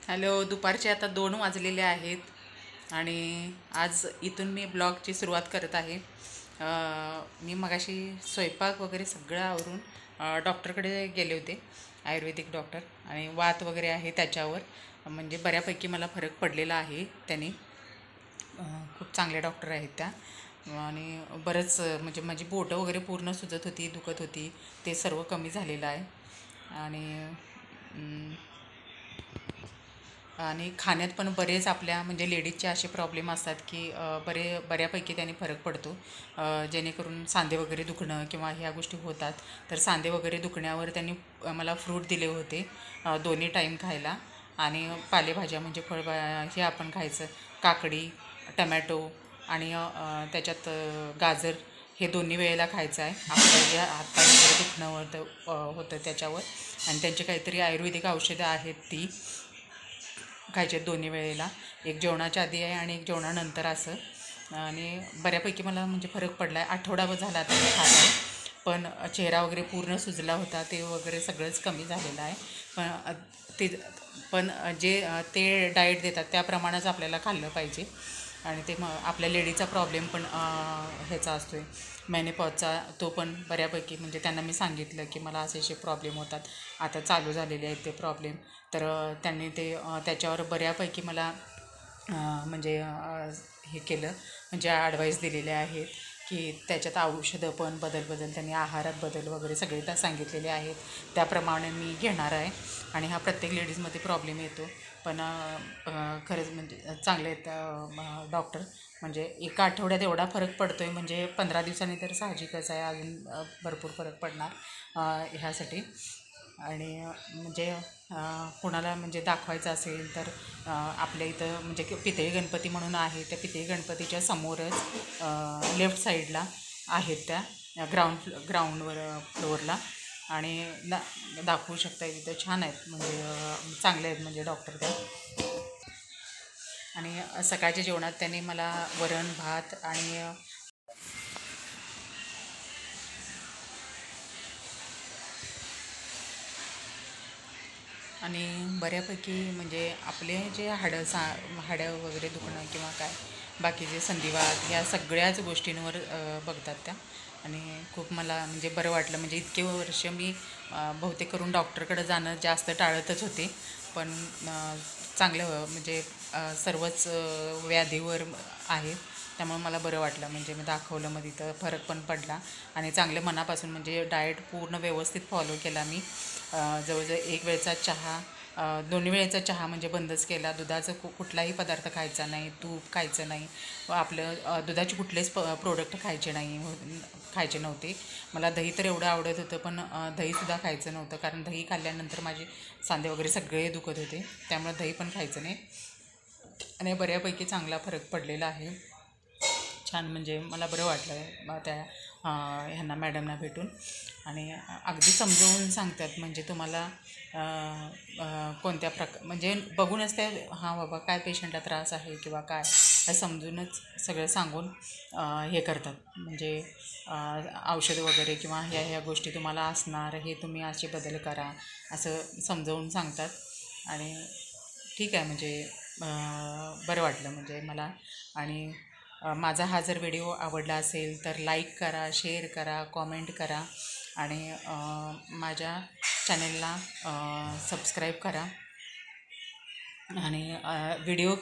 Hello, दुपारचे आता 2 वाजलेले आहेत आणि आज इथून मी ब्लॉगची सुरुवात करत आहे. मी मगाशी स्वयंपाक वगैरे सगळं आवरून डॉक्टरकडे गेले होते, आयुर्वेदिक डॉक्टर. आणि वात वगैरे आहे त्याच्यावर, म्हणजे बऱ्यापैकी मला फरक पडलेला आहे त्याने. खूप चांगले डॉक्टर आहेत त्या. आणि बरंच म्हणजे माझी बोटं वगैरे पूर्ण सुजत होती, दुखत होती, ते सर्व कमी झालेलं आहे. आणि आणि खाण्यात पण बरेच आपल्या म्हणजे लेडीजचे असे प्रॉब्लेम असतात की बऱ्यापैकी त्याने फरक पडतो. जेणेकरून सांधे वगैरे दुखणं किंवा ह्या गोष्टी होतात, तर सांधे वगैरे दुखण्यावर त्यांनी मला फ्रूट दिले होते दोन्ही टाईम खायला. आणि पालेभाज्या म्हणजे हे आपण खायचं, काकडी, टमॅटो आणि त्याच्यात गाजर, हे दोन्ही वेळेला खायचं आहे. आपलं जे हातपाय वगैरे दुखणं होतं त्याच्यावर. आणि त्यांचे काहीतरी आयुर्वेदिक औषधं आहेत, ती खायचे दोन्ही वेळेला, एक जेवणाच्या आधी आहे आणि एक जेवणानंतर असं. आणि बऱ्यापैकी मला म्हणजे फरक पडला आहे. आठवडाभर झाला आता मी खात आहे, पण चेहरा वगैरे पूर्ण सुजला होता, ते वगैरे सगळंच कमी झालेलं आहे. पण ते पण जे ते डाएट देतात त्याप्रमाणेच आपल्याला खाल्लं पाहिजे. आणि ते मग आपल्या लेडीचा प्रॉब्लेम पण ह्याचा असतो आहे, मेनोपॉजचा, तो पण बऱ्यापैकी म्हणजे त्यांना मी सांगितलं की मला असे प्रॉब्लेम होतात, आता चालू झालेले आहेत ते प्रॉब्लेम. तर त्यांनी ते त्याच्यावर बऱ्यापैकी मला म्हणजे हे केलं, म्हणजे ॲडवाईस दिलेले आहेत की त्याच्यात औषधं पण बदल त्यांनी आहारात बदल वगैरे सगळे त्या सांगितलेले आहेत, त्याप्रमाणे मी घेणार आहे. आणि हा प्रत्येक लेडीजमध्ये प्रॉब्लेम येतो. पण खरंच म्हणजे चांगले आहेत डॉक्टर. म्हणजे एका आठवड्यात एवढा फरक पडतो आहे, म्हणजे 15 दिवसांनी तर साहजिकच आहे, अजून भरपूर फरक पडणार ह्यासाठी. आणि म्हणजे कोणाला म्हणजे दाखवायचं असेल तर आपल्या इथं म्हणजे पितळी गणपती म्हणून आहे, त्या पितळी गणपतीच्या समोरच लेफ्ट साईडला आहेत त्या, ग्राउंडवर फ्लोअरला. आणि दाखवू शकता, तिथं छान आहेत, म्हणजे चांगले आहेत म्हणजे डॉक्टर त्या. आणि सकाळच्या जेवणात त्यांनी मला वरण भात आणि बऱ्यापैकी म्हणजे आपले जे हाडं वगैरे दुखणं किंवा काय बाकीचे संधिवात, या सगळ्याच गोष्टींवर बघतात त्या. आणि खूप मला म्हणजे बरं वाटलं, म्हणजे इतके वर्ष मी बहुतेक करून डॉक्टरकडे जाणं जास्त टाळतच होते. पण चांगलं म्हणजे सर्वच व्याधीवर आहेत, त्यामुळे मला बरं वाटलं, म्हणजे मी दाखवलं, मग तिथं फरक पण पडला. आणि चांगलं मनापासून म्हणजे डाएट पूर्ण व्यवस्थित फॉलो केला मी. जवळजवळ एक वेळचा चहा, दोन्ही वेळेचा चहा म्हणजे बंदच केला. दुधाचं कुठलाही पदार्थ खायचा नाही, तूप खायचं नाही, आपलं दुधाचे कुठलेच प्रोडक्ट खायचे नव्हते. मला दही तर एवढं आवडत होतं, पण दहीसुद्धा खायचं नव्हतं, कारण दही खाल्ल्यानंतर माझे सांधे वगैरे सगळे दुखत होते, त्यामुळे दही पण खायचं नाही. आणि बऱ्यापैकी चांगला फरक पडलेला आहे, छान. म्हणजे मला बरं वाटलं त्या ह्यांना, मॅडमना भेटून. आणि अगदी समजावून सांगतात, म्हणजे तुम्हाला कोणत्या म्हणजे बघूनच ते, हां बाबा काय पेशंटला त्रास आहे किंवा काय, हे समजूनच सगळं सांगून हे करतात. म्हणजे औषध वगैरे किंवा ह्या गोष्टी तुम्हाला असणार, हे तुम्ही असे बदल करा, असं समजावून सांगतात. आणि ठीक आहे, म्हणजे बरं वाटलं म्हणजे मला. आणि माझा हा जर व्हिडिओ आवडला असेल तर लाईक करा, शेअर करा, कॉमेंट करा. आणि माझ्या चॅनलला सबस्क्राईब करा. आणि व्हिडिओ